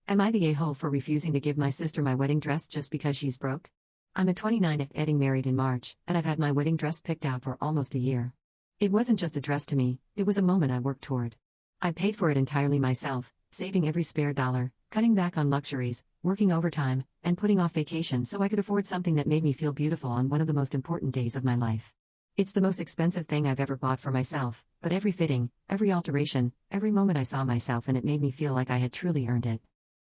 Am I the a-hole for refusing to give my sister my wedding dress just because she's broke? I'm a 29th getting married in March, and I've had my wedding dress picked out for almost a year. It wasn't just a dress to me, it was a moment I worked toward. I paid for it entirely myself, saving every spare dollar, cutting back on luxuries, working overtime, and putting off vacations so I could afford something that made me feel beautiful on one of the most important days of my life. It's the most expensive thing I've ever bought for myself, but every fitting, every alteration, every moment I saw myself in it made me feel like I had truly earned it.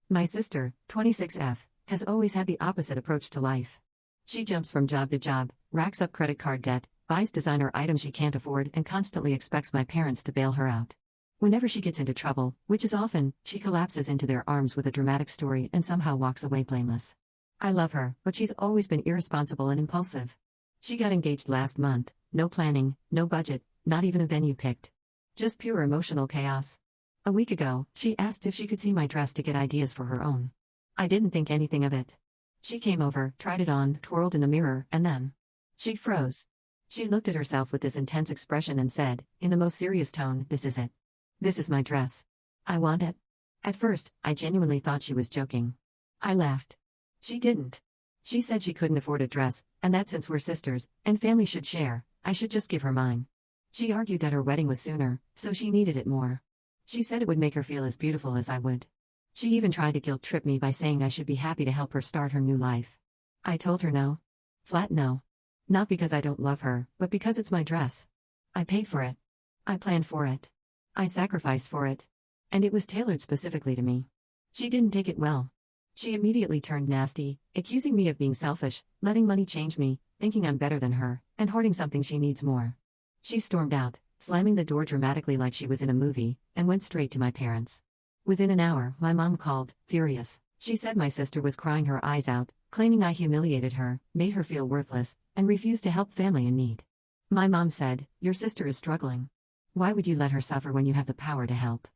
My sister, 26F, has always had the opposite approach to life. She jumps from job to job, racks up credit card debt, buys designer items she can't afford, and constantly expects my parents to bail her out. Whenever she gets into trouble, which is often, she collapses into their arms with a dramatic story and somehow walks away blameless. I love her, but she's always been irresponsible and impulsive. She got engaged last month, no planning, no budget, not even a venue picked. Just pure emotional chaos. A week ago, she asked if she could see my dress to get ideas for her own. I didn't think anything of it. She came over, tried it on, twirled in the mirror, and then she froze. She looked at herself with this intense expression and said, in the most serious tone, "This is it. This is my dress. I want it." At first, I genuinely thought she was joking. I laughed. She didn't. She said she couldn't afford a dress, and that since we're sisters, and family should share, I should just give her mine. She argued that her wedding was sooner, so she needed it more. She said it would make her feel as beautiful as I would. She even tried to guilt-trip me by saying I should be happy to help her start her new life. I told her no. Flat no. Not because I don't love her, but because it's my dress. I paid for it. I planned for it. I sacrificed for it. And it was tailored specifically to me. She didn't take it well. She immediately turned nasty, accusing me of being selfish, letting money change me, thinking I'm better than her, and hoarding something she needs more. She stormed out, slamming the door dramatically like she was in a movie, and went straight to my parents. Within an hour, my mom called, furious. She said my sister was crying her eyes out, claiming I humiliated her, made her feel worthless, and refused to help family in need. My mom said, "Your sister is struggling. Why would you let her suffer when you have the power to help?"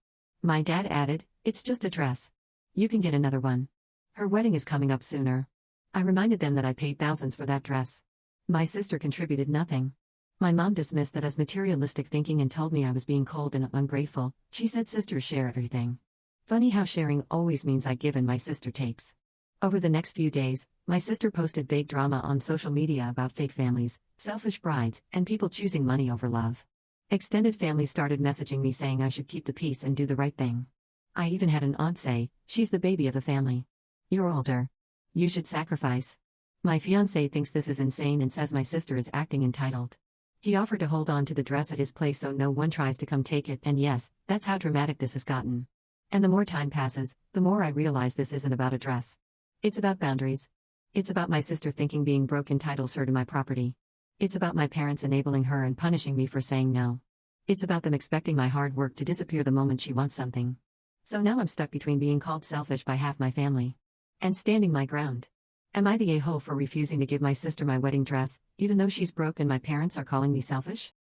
My dad added, "It's just a dress. You can get another one. Her wedding is coming up sooner." I reminded them that I paid thousands for that dress. My sister contributed nothing. My mom dismissed that as materialistic thinking and told me I was being cold and ungrateful. She said sisters share everything. Funny how sharing always means I give and my sister takes. Over the next few days, my sister posted vague drama on social media about fake families, selfish brides, and people choosing money over love. Extended family started messaging me saying I should keep the peace and do the right thing. I even had an aunt say, "She's the baby of the family. You're older. You should sacrifice." My fiancé thinks this is insane and says my sister is acting entitled. He offered to hold on to the dress at his place so no one tries to come take it, and yes, that's how dramatic this has gotten. And the more time passes, the more I realize this isn't about a dress. It's about boundaries. It's about my sister thinking being broke entitles her to my property. It's about my parents enabling her and punishing me for saying no. It's about them expecting my hard work to disappear the moment she wants something. So now I'm stuck between being called selfish by half my family and standing my ground. Am I the a-hole for refusing to give my sister my wedding dress, even though she's broke and my parents are calling me selfish?